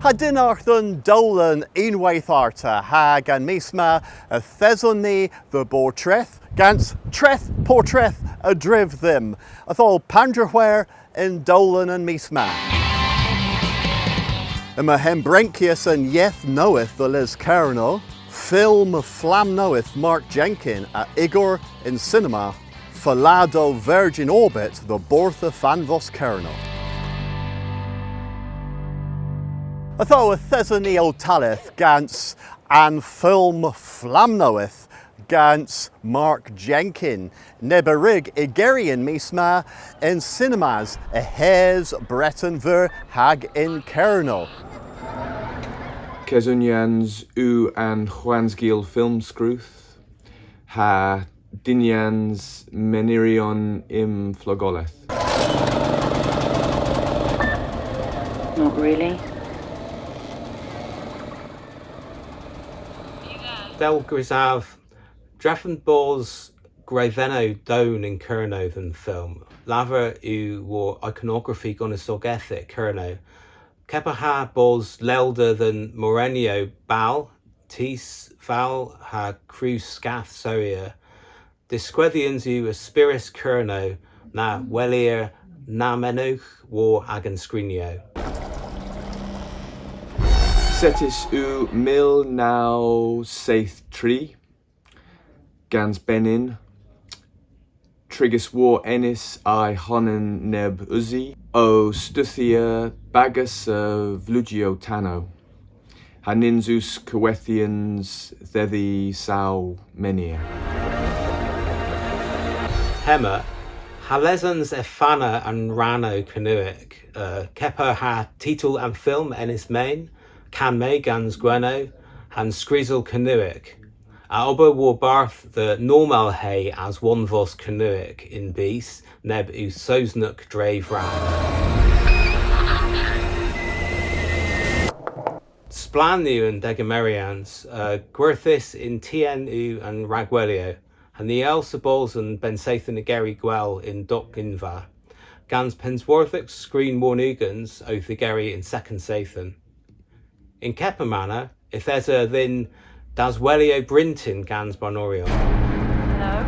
Hadinarthon dolan unwaith arta hag an misma a thesoni the bortreth gans treth portreth a driv them athol pandraware in dolan and misma. Yma hembrenkius and yeth knoweth the les carno film flam knoweth Mark Jenkin a Igor in cinema Falado Virgin Orbit the Bortha Fanvos Carno. I thought a Thesony Talith gans and film flamnoeth gans Mark Jenkin neberig Igerian misma in cinemas a hes Breton ver hag in Kerno. Kezunians u and Juansgil film scruth ha Dinians menirion im flogoleth. Not really. Del Grisav, Draffen Bors Graveno Down in Kerno than film. Lava u war iconography gonisogeth Kerno. Kepaha Bors Lelder than Morenio Bal, Tis Val ha Cruz Scath Soria. Disquethians u Aspiris Kerno, na Wellier na Menuch war agan Scrinio. Setis u mil now saith tree, gans benin, trigus war enis I honen neb uzi, o stuthia bagus vlugio tano, haninzus coethians thethi sau menia. Hema, Halezans Efana and Rano Canuic, Kepa ha titul and film enis main, Can me gans Gweno, and Skrizel Canuic. Oba war barth the normal hay as one vos Canuic in beast, neb u sosnuk drave ran. Splanu and Degamerians, Gwerthis in TNU and Ragwelio, and the Elsabols and Bensathan Geri Gwell in Doc Inva. Gans Pensworthix screen Mornugans o Thigeri in second Sathan. In Kepamana, if there's a then Daswelio Brinton gans Bonorion. Hello?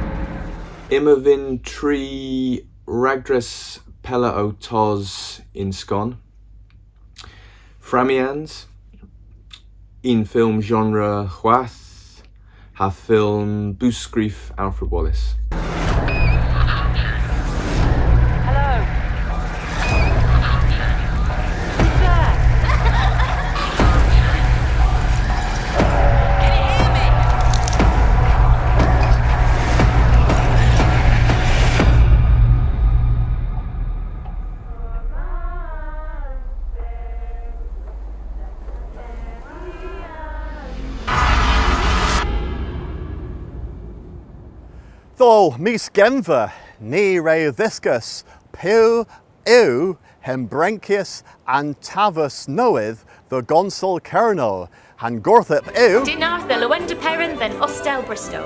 Imavin tree ragdres pella o tos in scon. Framians in film genre Huath ha film Buscrief Alfred Wallace. Thol mis genva ni re viscus piu eu hembrenchius and tavus knoweth the gonsol kerno han gorthip eu Dinarth the Lewenda Perrin then Ostel Bristow.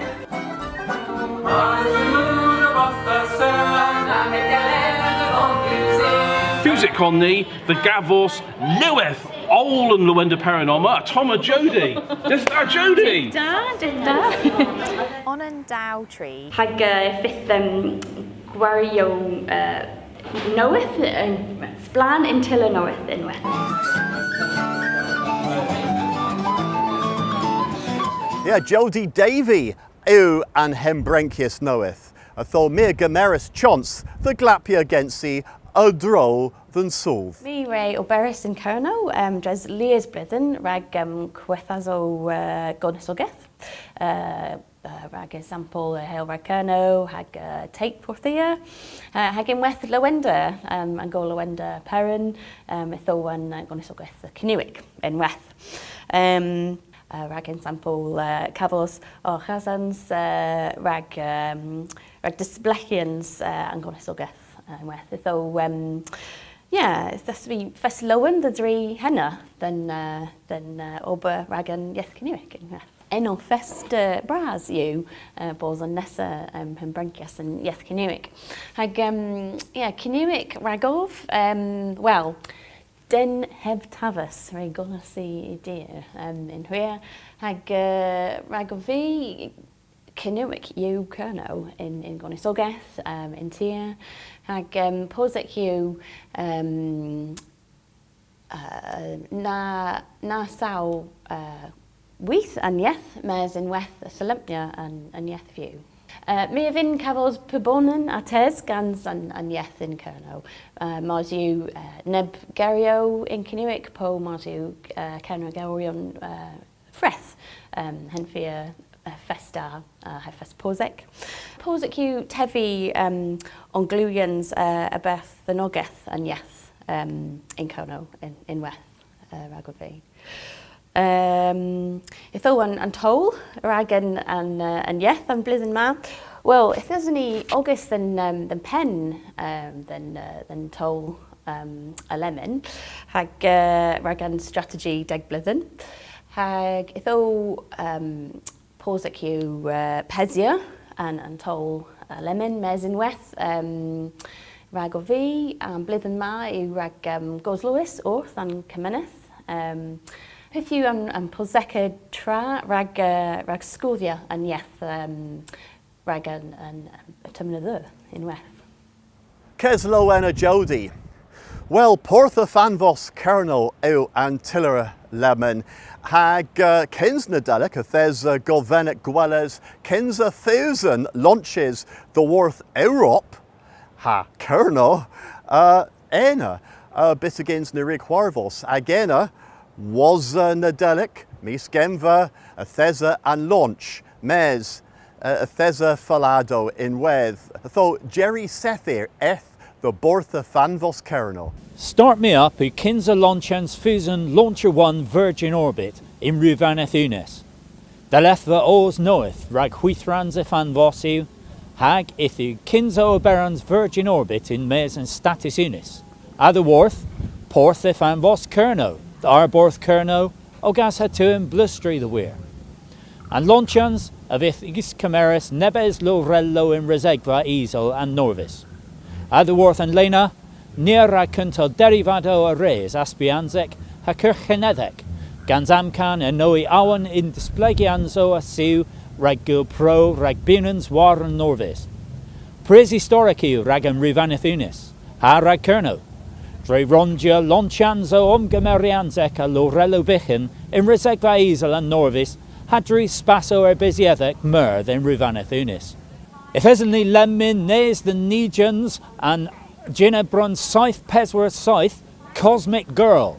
Fusic on the Gavos Leweth Ol and Lewenda Paranoma Toma Jody. This that Jody. Dad. On and dow tree. Hag fifth Gwario knoweth Splan intilla knoweth inweth. yeah Jody Davy eu and hembrenchius knoweth a thol mere gameris chance the glapia gensi a droll than solve. Mi re oberis in Kerno, dres lias bridden, rag quethazo gonisogeth, rag example hail rag Kerno, hag take porthia, hag in weth Lewenda, and go Lewenda Perrin, itho one gonisogeth Canuic in weth. Rag example cavos or chazans, rag disblechians and gonisogeth. With though yeah, it's just we first lowen the three henna than ober ragan yes Canuic eno fest bras you balls on Nessa Hembrenchius and yes Canuic hag yeah Canuic ragov well Den heb tafas, rhaid gonas I dir. In hwyr, rhaid o fi cynnywic yw cyrno in Gonisogeth, in tir, rhaid posec yw na saw weith an ieth, mes in weth y Selympnia an ieth fyw. Mi a fin cafos pybonen a tes gans an ieth in Cyrno. Mas yw neb gerio in Cynnywic, po mas yw Cyrno gerion freth, hen fi festa fest posec. Posec yw tefi on glwyans a beth the nogeth an ieth in Cyrno in weth rag o fi. Itho an tol rag an ieth an blwyddyn ma. Well, if there's any August than pen than tol a lemon, hag rag an strategy deg blwyddyn. Hag itho posec yw pesia an tol a lemon mes in weth rag o fi an blwyddyn ma yw rag Gos Lewis wrth an Cymeneth. Beth yw an poseca tra rag sgwddia an ieth rag an tymnyddw in weth. Keslo en a Jody. Well, Portha Fanvos Kerno yw an Tiller Lemon hag kins nadelic if there's Govenet Gwelles kins 1,000 launches the worth Europe ha Kerno ena bit against Nirig Warvos agena was nadelic mis gemva a thesa and launch mes a thesa falado in weth though Jerry Sethir eth the Bortha Fanvos Kerno. Start me up who Kinza Launchans Fusen Launcher 1 Virgin Orbit in Ruvaneth Unis. The lethva oars knoweth rag huithrans if anvosiu, hag ithu Kinza Oberans Virgin Orbit in Mes and Status Unis. Otherworth, Porth if anvos Kerno, the Arborth Kerno, ogas hatuim blustry the weir. And Launchans of if Igis Cameras Nebes Lorello in Resegva Easel and Norvis. Otherworth and Lena, Nera cunto derivado a res aspianzec ha kirchenedec, ganzamcan and noi awan in displegianzo a siu rag gil pro rag binans war and norvis. Pris historiciu ragam rivanethunis, ha rag kerno. Dre rongia lonchanzo omgamerianzec a lorello bichin in resegva isel and norvis, hadri spasso erbisiethec mer than rivanethunis. If esnly lemmin nes the Negians and Ginebron Scythe Pesworth Scythe, Cosmic Girl.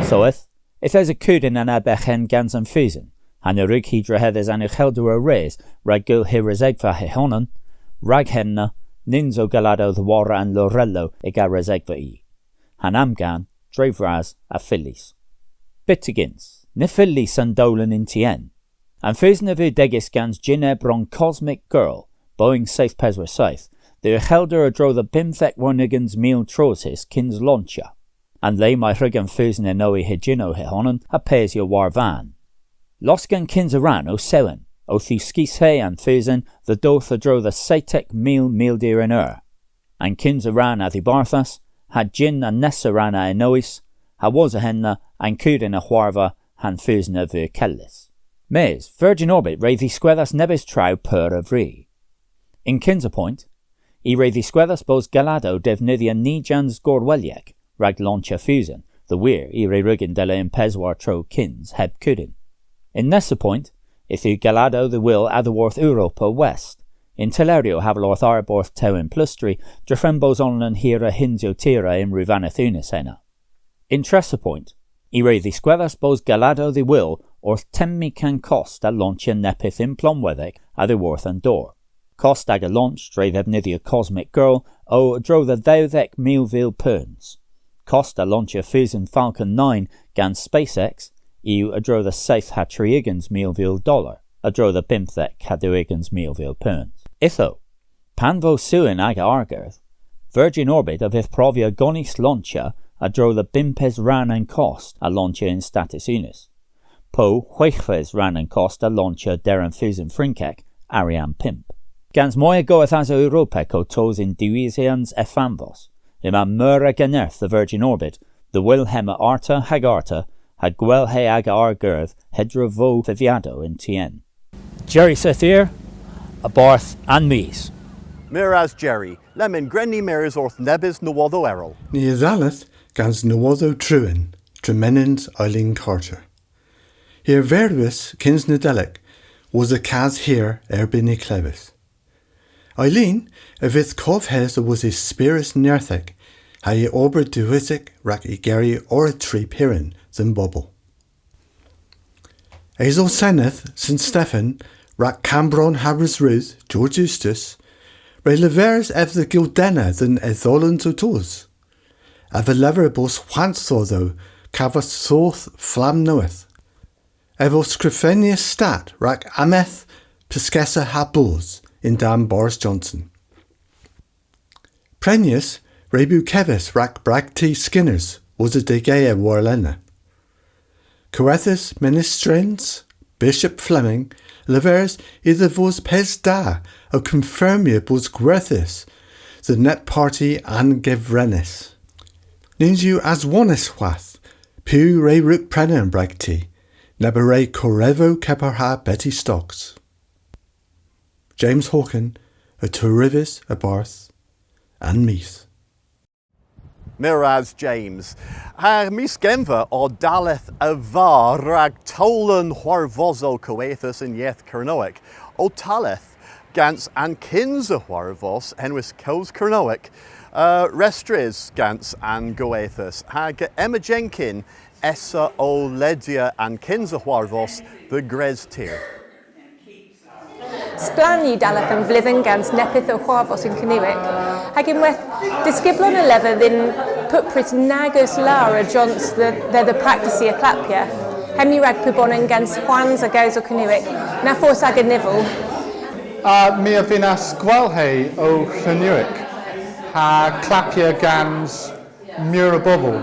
Soeth, if there's a Kudin and a Bechen Gans and Fusen, and a Rig Hydra Heathers and a Heldur a Rays, Ragul Hirazegva Hehonan, Raghenna, Ninzo Galado the Wara and Lorello Egarazegva E. Hanamgan, Dravraz a Phillies. Bittigins, Nifillis and Dolan in Tien. And Fusnevu Degiskans Ginebron Cosmic Girl, Boeing Safe Peswer Scythe, the Helder dro the Bimthek Wonigans Meal Trosis Kins Launcher. And they my Hrigan Fusne Noe Hegino Hehonan, a Pesio Warvan. Losgan Kinsaran o Sewen, o Thuskishe and Fusen, the Dotha dro the Satek Meal Deer in And Kinsaran a the Barthas, had Jin and Nessarana in Nois, ha was a henna, and Kudin a Huarva, han Fusna vu Kellis. Mes, Virgin Orbit re the squedas nebes trau per avri. In Kinsa Point, I re the squedas bos galado dev nidia Nijans Gorweliek, rag launcha Fusen, the weir I re rugin dele in Peswar tro Kins heb Kudin. In Nessa Point, ithu galado the will Atherworth Europa West, in Telerio Havelorth Arborth Tewin Plustri, Drefembos Onlan Hira Hinzio Tira in Ruvanethunis Hena. In Tressa Point, Ire the Squevas Bos Galado the Will, or Temmi can cost a launch in Nepith in Plomwethek, Atherworth and Dor. Cost ag a launch, Drave Ebnithia Cosmic Girl, o dro the Theothek Mealville Perns. Cost a launch a Fusen Falcon 9, gan SpaceX, eu a dro the Safe Hatriigans Mealville Dollar, a dro the Bimthek Haduigans Mealville Perns. Itho, Panvo Suin aga Argerth, Virgin Orbit of if Provia Gonis Launcher, a dro the Bimpes Ran and Cost, a launcher in Status Unis. po huichfes ran and costa launcher Darren Fusen Frinkek, Ariane Pimp. Gans moia goeth as Europec o tos in diwisians e fandos. Ima mura generth the Virgin Orbit, the Wilhelma Arta Hagarta, had gwel he ag argurth hedra vo viviado in tien. Jerry Sethir, a barth and mees. Miraz Jerry, lemon grenny miras orth nebis nuodo errol. Ní Aleth gans nuodo truin, tremenins Eileen Carter. Here verwis kins nadelic was a cas here erbini clevis. Eileen, a vith covhes was a spirus nerthig, ha ye ober duisic rak I geri or a tree pirin than bubble. Ezo seneth St. Stephen rak Cambron Habris Ruth, George Eustace, re levers ev the gildena than etholan tutus. Ev a lever bos though, cavas soth flam knoweth. Evo scrifenius stat rak ameth piscessa habos in dam Boris Johnson. Prenius rebu kevis rak bragti skinners was a degea warlena. Coethus ministrens, Bishop Fleming, levers either vos pes da o confirmia bos grethis, the net party an gevrenis. Ninju as onis wath, pu re ruk prenen bragti, nebere corevo keparha Betty Stocks. James Hawken, a Turrivis, a Barth, and Meath. Miraz James. Har misgenva o daleth a var rag tolan huarvozo coethus in yeth Kernoic, o taleth gans an kinza huarvos enwis kos Kernoic, restres gans an goethus, hag Emma Jenkin essa o ledia an kinza huarvos the gres tier. Splani daleth yn flwyddyn gans nepith o chwarfos yn Cynniwic, hag unwaith disgyblon y lefydd yn pwprit nagos lawr y jons the practice a clapia, hemi rag pwbonen gans chwans a gaws o Cynniwic, na ffos ag y nifl. Mi a finas gwalhau o Cynniwic, ha clapia gans mura bobl.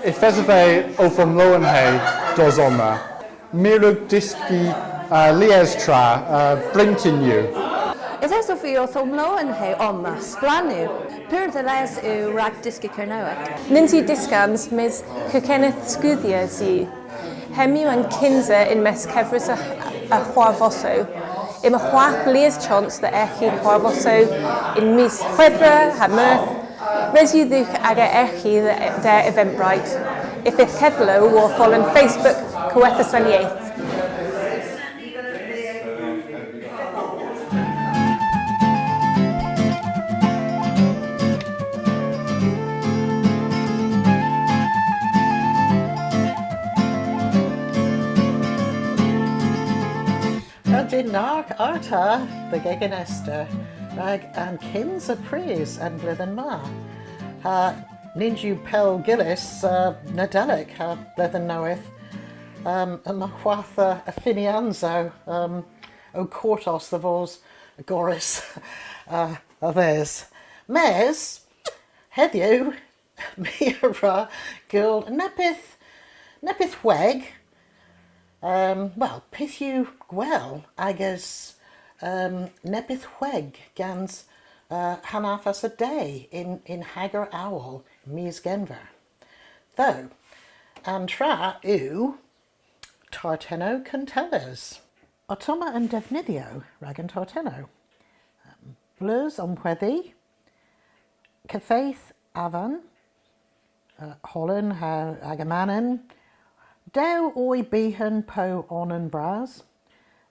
Ifesafe o fam lowenhau dos oma. Mirug disgi lies tra, brintin you. Is eso fi o thomlo yn hei oma, splanu. Pyr the les yw rag disgi Kernowic. Ninsi disgans mis Kenneth Scuthia si. Hemi yn kinza in mes cefrys a chwarfoso. Im a chwach lies chance the echi chwarfoso in mis chwedra ha mirth. Res you ddwch ag a echi der Eventbrite. If it cedlo or fall on Facebook Cwetha 28th. Narc Arta, the Gegenester, rag and kins a praise and blithen ma. Ha ninju pel gillis, nadelic, ha blithen knoweth, a mahwatha a finianzo, o cortos the vos, goris, others. Mes, heddiw, mira, gild, nepith weg, well, pithu gwell agus nepith weg gans hanafas a day in Hagar Owl, mis Genver. Though, and tra u tarteno cantellas. Otoma and defnidio ragan tarteno. Blurs on pweddi. Cafaith avan. Holland ha agamanen. Dew oi behan po onan bras.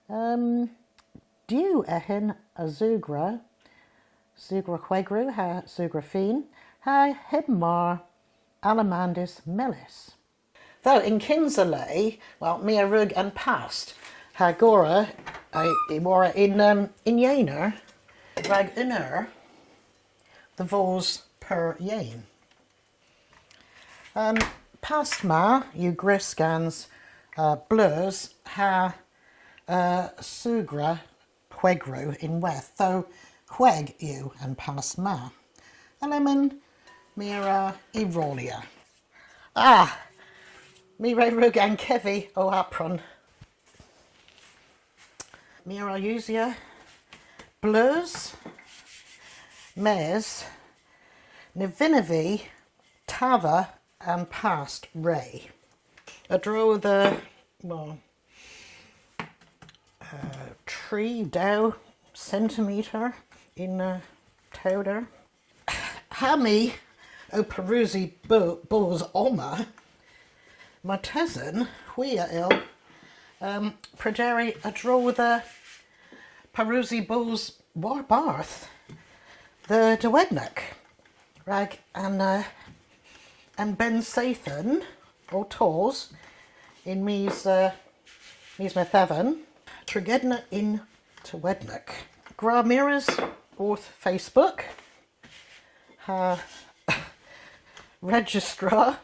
Dew ehin a zugra quegru ha zugra fin ha hebmar alamandis melis. Though in Kinsalay, well, mea rug and past ha gora imora in Yener rag unur the vos per yen. Past ma, you griscans blurs ha sugra quegru in weth, though queg you and past ma. Element mira irolia. Mi re rug an kevi o apron. Mi ra usia blurs, mes, nivinavi, tava and past ray. A draw the well, tree dow centimetre in towder. Hami o perusi bulls oma. My tezen, we are ill. Praderi a draw the perusi bulls war barth. The Dewednick, rag and Ben Sathan or Tors in me's Methevan, Tregedna in Dewednick. Gra mirrors orth Facebook. Registra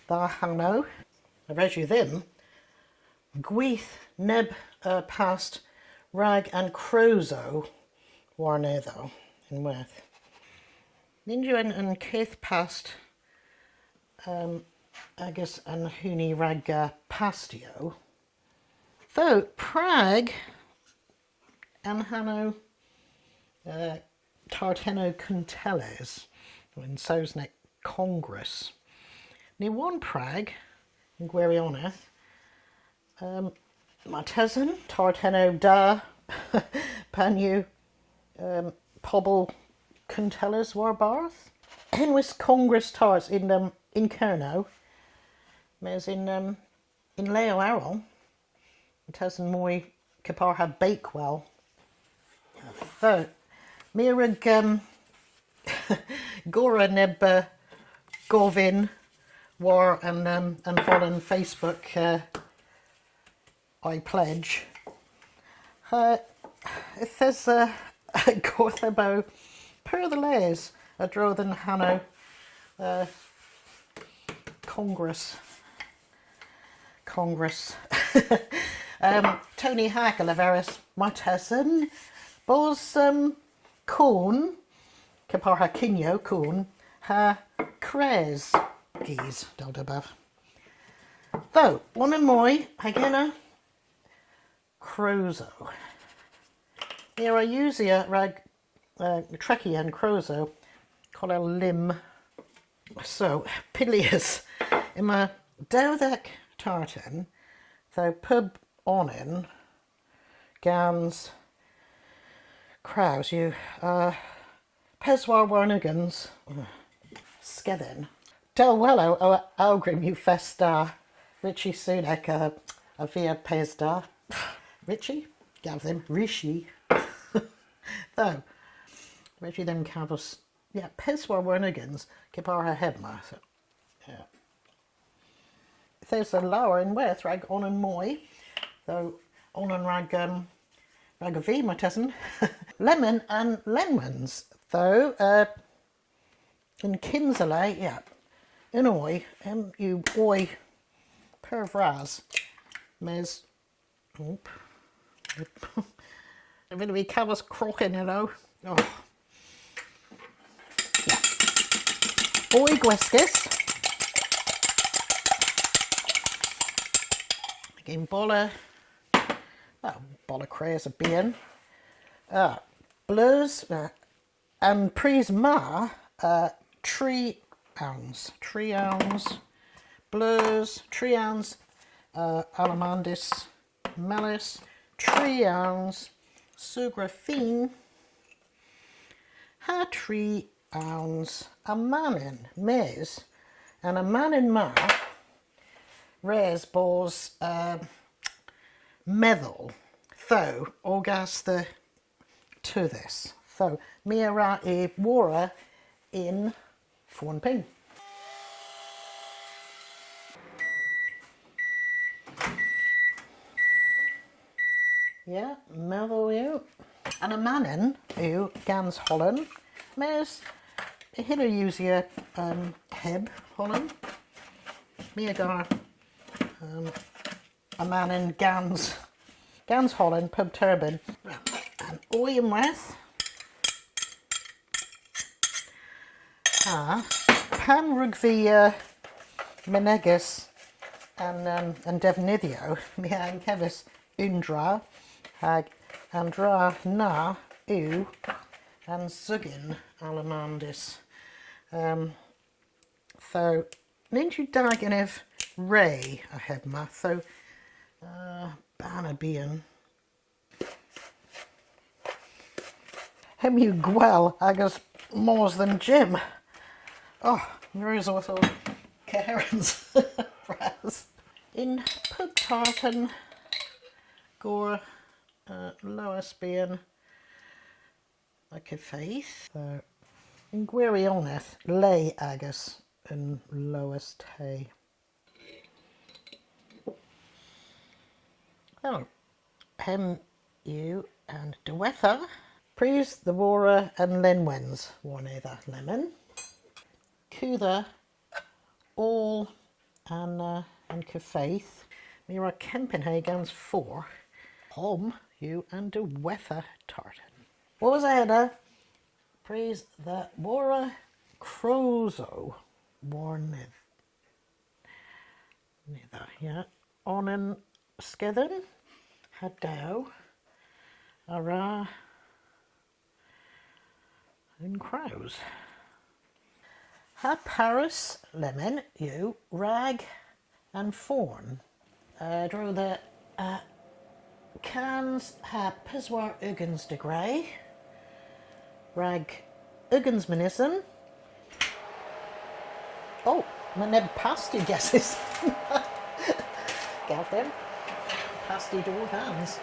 the Hano. I read you them. Gweith neb past rag and crozo warne though in worth. Ninja and Keith past agus and huni rag pastio. Though Prague and Hano Tarteno Conteles in Sosnek Congress. Ni one Prague in Gwirioneth. Martesan Tarteno da Panu Pobble Conteles war barth. Henwis Congress tars in Kerno. Mes in Leo Arrow. Martesan moi Caparha Bakewell. So Mirag Gora neb Govin war and fallen Facebook I pledge. It says Gorthabo per the lays a draw than Hanno Congress. Tony Hackeleveris Martesan Bos Corn Caparha Kinyo Corn Ha Cres Geese Dald above. Though one and moi Hagena Crozo. Here I use here rag Trekkie and Crozo call a limb. So Pilius in my Dowdek tartan though pub onin gans crows you Peswar Warnigans Skedden Del Wello o Algrim you festa Richie Sunak a via Pesda Richie gav them Rishi though Richie them cavus yeah Peswar Warnigans Kipara Hebma so yeah. There's a lower in West rag on and moi though on and rag rag of V my cousin lemon and lemons though in Kinsley yeah in oi you oi per of raz mes oop I'm going to be covers crocking you know oh yeah oi gweskis again bolla craze of being blues and prisma 3 ounce blues 3 ounce alamandis malice 3 ounce sugraphine ha 3 ounce a manin maize and a manin ma res bors meddle though orgas the to this so mira e wara in 4p. Yeah, meddle you and a manin who gans Holland mes hither use your heb Holland me agar a manin gans Holland pub turbin and oil with pan rugvi menegus and defnyddio, mi an cefis undra, hag andra na yw and sugin alamandis. So, nid yw dagenef ray a heb ma, so ban bian. Hem yw gwel agos mors than Jim. Oh, there is also Cairns Raz. In pub tartan gore Lois being like a faith. So in gwirioneth lay agus and Lois tay. Oh, hem you and Dewetha. Please the Wara and Lenwens one either lemon. Cútha all and Cafaith. Mira Kempenhagen's 4. Hom you and Dewetha tartan. What was ahead? Praise the Wara Crozo Warneth. Neither, yeah. Onen Skithen Hadao Ara and Crows. Ha Paris, Lemon, you, Rag and Fawn. Drew the Cans ha Piswar Uggins de Grey. Rag Uggins Minison. Oh, my neb pasty guesses. Got them. Pasty door hands.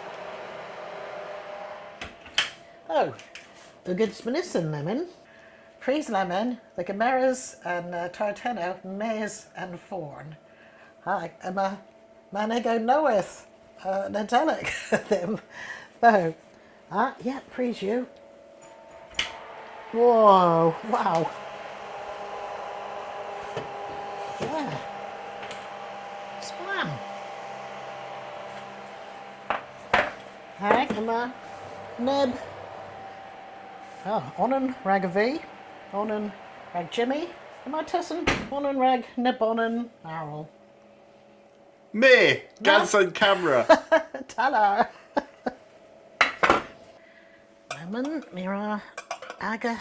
Oh, Uggins Minison Lemon. Praise Lemon, the Chimeras and Tarteno, Maize and Fawn. Hi, I'm a Manego knoweth Nadelic them. So, yeah, praise you. Whoa, wow. Yeah. Splam. Hi, I'm a Neb. Oh, Onan Ragavi. Onan Rag Jimmy, am I tessin? Onan Rag Nebonan Arrol. Me, Ganson Camera. Tala. Lemon, Mira, Aga,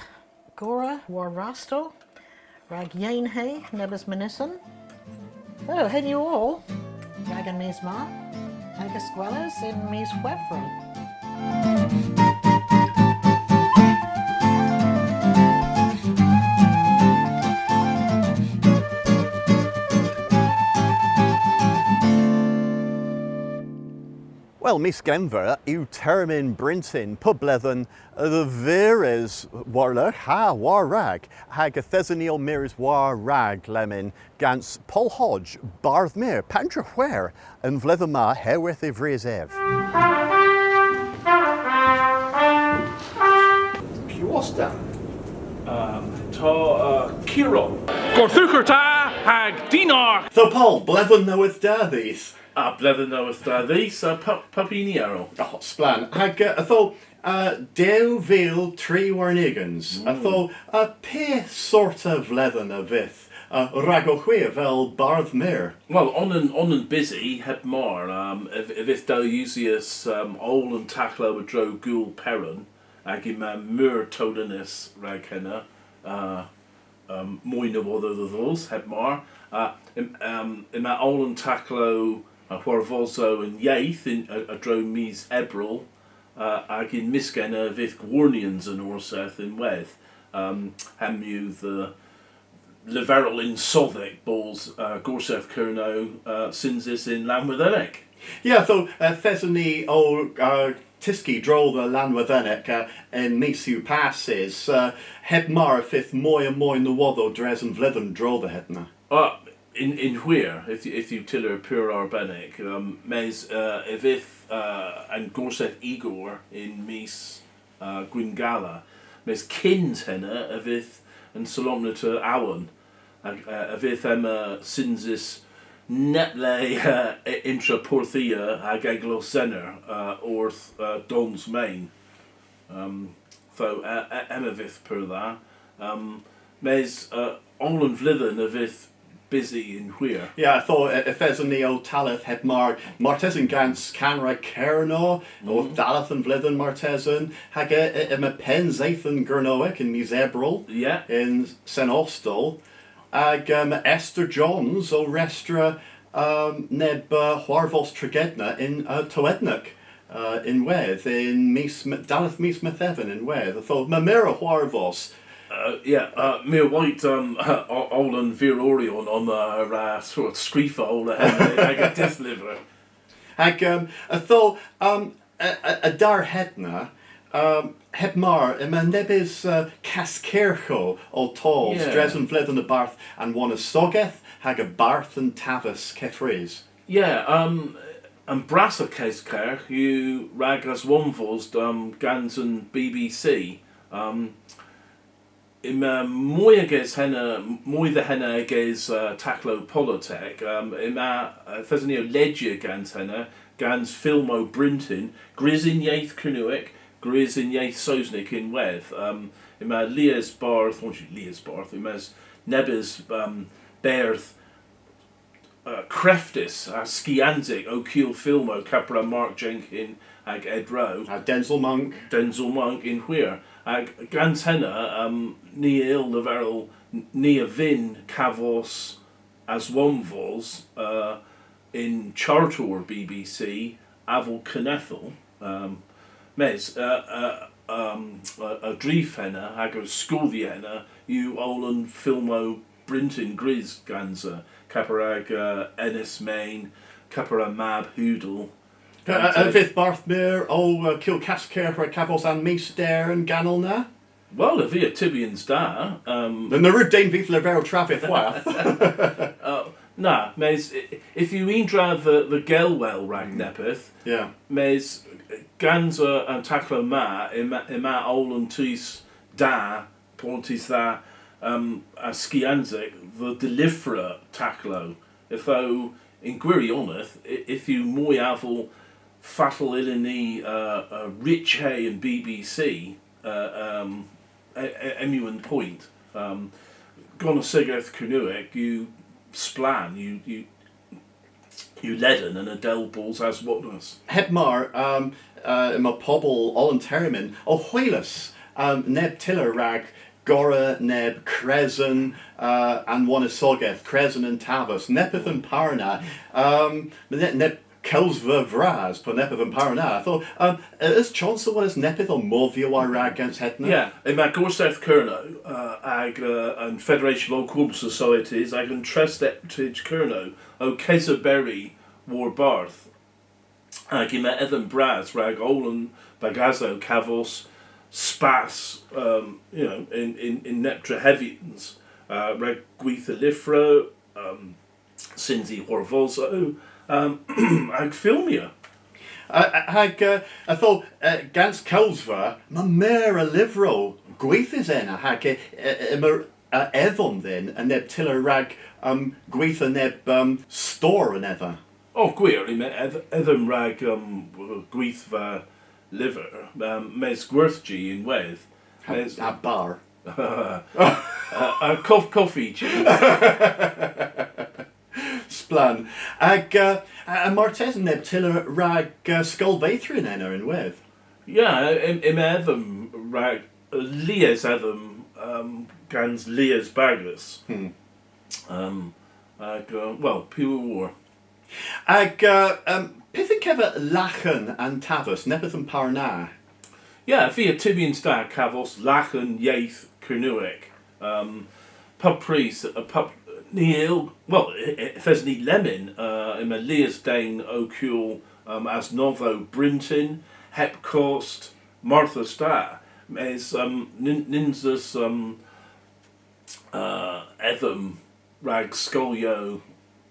Gora, Warrasto, Rag Yainhe, Nebus Minison. Oh, hey you all. Rag and Misma, Aga Squellers in Mis Webfront. Wel, mis Genver, yw termyn Brintin, publethen, the veres warler ha war rag, hag a thesaniel mirs war rag lemon, gans Paul Hodge, Barthmere, Pantra Where, and vlethema herwith ivries ev. Piosta. Kiro. Gorthukerta hag Dinar. So Paul, blethen knoweth these. Blethen knoweth these, Papiniero. Oh, splan. Hag, I thought, Dew Veil Tree Warnigans. I thought, pe sort of lethen a vith. Ragochwe vel Barthmere. Well, on and busy, heb mar. If thou usius all and tacklo a dro ghoul perron, agim mur todenis raghenna, moina wother the those, heb mar. In that all and tacklo Warvolso and Yaith in a dro mis Ebril, agin miskenna vith Gwarnians and Orseth in Weth. Hamu the Leverel in Southwick balls Gorseth Kerno Sinsis in Lanwithenic. Yeah, so Thesany o Tiski drove the Lanwithenic in Misu passes. Heb mar fifth moy and moy in the Watho Dres and Vlethen drove the hetna. In where if you tiller pure arbenic mes evith and Gorseth Igor in Mis Gwingala mes kins henna evith and Solomna to Awan evith Emma Sinsis netle intra Porthia ag Eglo Senner orth Don's main so Emma vith per that mes Olin Vlithen evith busy in where. Yeah, I thought if there's a neo Talith heb Martesan gans canra Kerno, or Dalith and Vlithen Martesan, hag a pen Zathan Gurnoic in Misebril, yeah, in St. Austell, ag Esther Johns o Restra neb Huarvos Tregedna in Toednic. In Wedd, in Dalith Mis Methevan in Wedd. I thought, Mamira Huarvos. Mere white Olan Vir Orion on sort of Screefa Ola I got death liver. I thought, a dar hedna, Hebmar, nebis Caskercho o Talls, Dresden Vled the Barth, and one a Sogeth, hag a Barth and Tavis Kefries. And Brassa Kesker, you ragas womvos gans and BBC. Ima moyages henna moy the henna ges taklo politek. Ima thesnio ledger gans henna gans filmo Brinton grizz in yaith Kernuic grizz in yaith Sosnick in Weth. Ima Leas Barth, what you Leas Barth? Ima's nebis Berth. Creftis, Skianzik, O'Keel Filmo, Capra Mark Jenkin, ag Ed Rowe. Denzel Monk in where. Ag Gans Henna, Nia Il Leveril, Nia Vin, Cavos, as Womvols, in Chartor BBC, Avil Cnethel, Mes, a Drief Henna, ag o Scovia Henna, you Olan Filmo Brinton Grizz Ganza. Caparag Ennis Main, Capara Mab Hoodle. Fifth Barthmere, Kilcasker, where Cavos and Meese there and Ganelna. Well, if you're Tibians da. The Narud Dane Vith Levero Traffic Wath. Nah, mes, if you indra the Gelwell rag nepeth, yeah. Mes, Ganza and Taklo Ma, ima Olan Tis da, Pontis da. Skianzik, the deliverer Taklo. If though in Gwirioneth, if you moy avel fatal ilini rich hay and BBC emuan point gonna sigeth Kernuic, you splan, you leaden and Adele balls as whatness. Hebmar my pobble all in Terriman o Huelis neb tiller rag Gora, Neb, Crezon, and one is Sogeth, Crezon and Tavus, Nepeth and Parna, Neb Kelsva Vraz, per Nepeth and Parna. I thought, is Chancellor what is Nepeth or Movio Iraq against Hetna? Yeah, in my Gorseth Kerno, ag and Federation of Club Societies, ag and Tresteptage Kerno, o Kezaberry War Barth, ag in my Ethan Braz, rag Olan, Bagazo, Cavos, Spas, in Neptra Heavians, Reg Gweitha Lifro, Cindy Horvolso, Ag Filmia. I thought Gans Kelsva, ma mera livro, Gweitha's ena, hag Evon then, and neb tiller rag Gweitha neb store and ever. Oh, queer, Evan rag Gweitha liver, mes Gwerthgy in Weth. A bar. A coffee cheese. Splan. Ag Martes neb tiller rag Skullvathrin enna in Weth. Yeah, im Evan rag Leas Evan gans Leas Bagus. Well, pure war. Ag Pithig keva Lachen and Tavus, Nepeth and Parna. Yeah, via Tibian Star, Cavos, Lachen, Yaith, Kernuic. Pub priest, pub Neil, well, if there's any lemon, in a Leas Dane, O'Cule, as Novo, Brinton, Hepcost, Martha Star, as Ninzas, Etham, Rag, Scolio,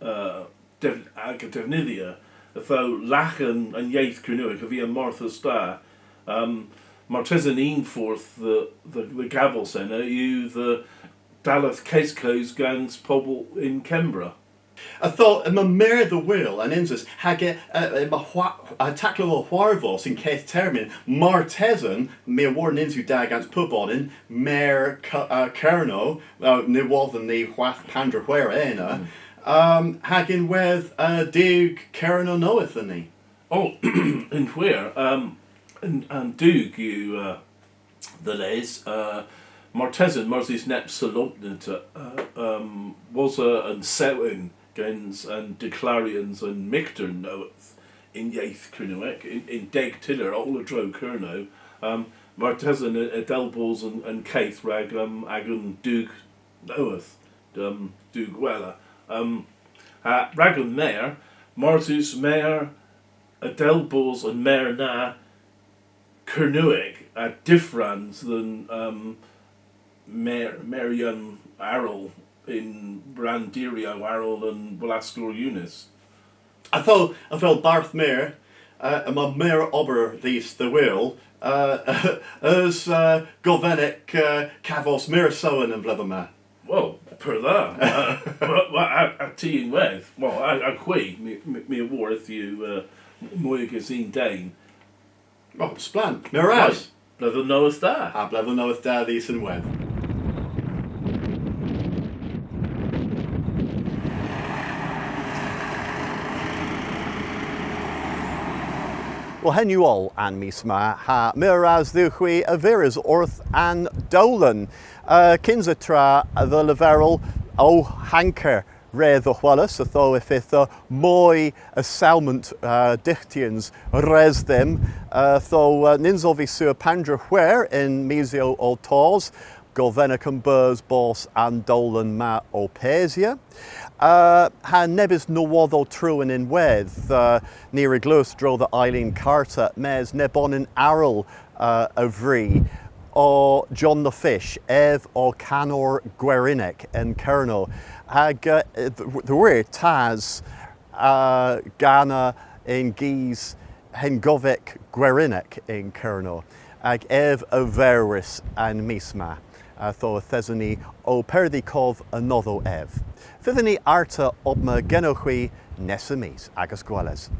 Agatevnithia, though Lachen and Yaith Kernuic via Martha Star, Martesanine forth the Gavel Centre, you the Daleth Kesco's Gans Pobble in Kembra. I thought my mare the will and insus hage a tackle warvos in Keith termin Martesan me warn insu dag against pubonin mare kerno ne than the whath pandra where hagin with dig kerno knoweth any. Oh, and where and Doug you the les Martesan Marsis nep salutnit was and Sewin gens and Declarians and Mictor knoweth in Yaith Kernoek in Deg Tiller all a dro Kerno Martesan Delbos and Keith rag agun Doug knoweth Doug Wella Ragun Mayor Martus Mayor Delbos and Mayor na Kernuik are different than Marian Arrol in Brandirio Arrol and Velasco Eunice. I felt Barth Mayor my Mayor Ober these the will as Govenik Cavos Mirasoan and Vlevama. Well, per that. I teen with. Well, I quay me war if you Moyagazine Dane. Oh, splan. Miraz. Blevel knoweth that. Blevel knoweth that these and web. Well, hen you all and misma ha miraz duchwi a viras orth and dolan kinzatra the leverel o hanker re the Wallace although if it moi a salmont dichtians res them though ninzovi sur pandra where in mesio o tors Golvenicum Burs Boss and Dolan Ma Opesia. Ha nebis no wado truan in weth near a glus dro the Eileen Carter mes nebonin Arrol avri or John the Fish Ev or Canor Guerinek and Kerno hag the word Taz Ghana in Geese Hengovik Guerinek in Kerno ag Ev Averis and Misma. Tho Thesany o Perdikov another Ev. Fithany Arta obma genochwi nesamis agus gwales.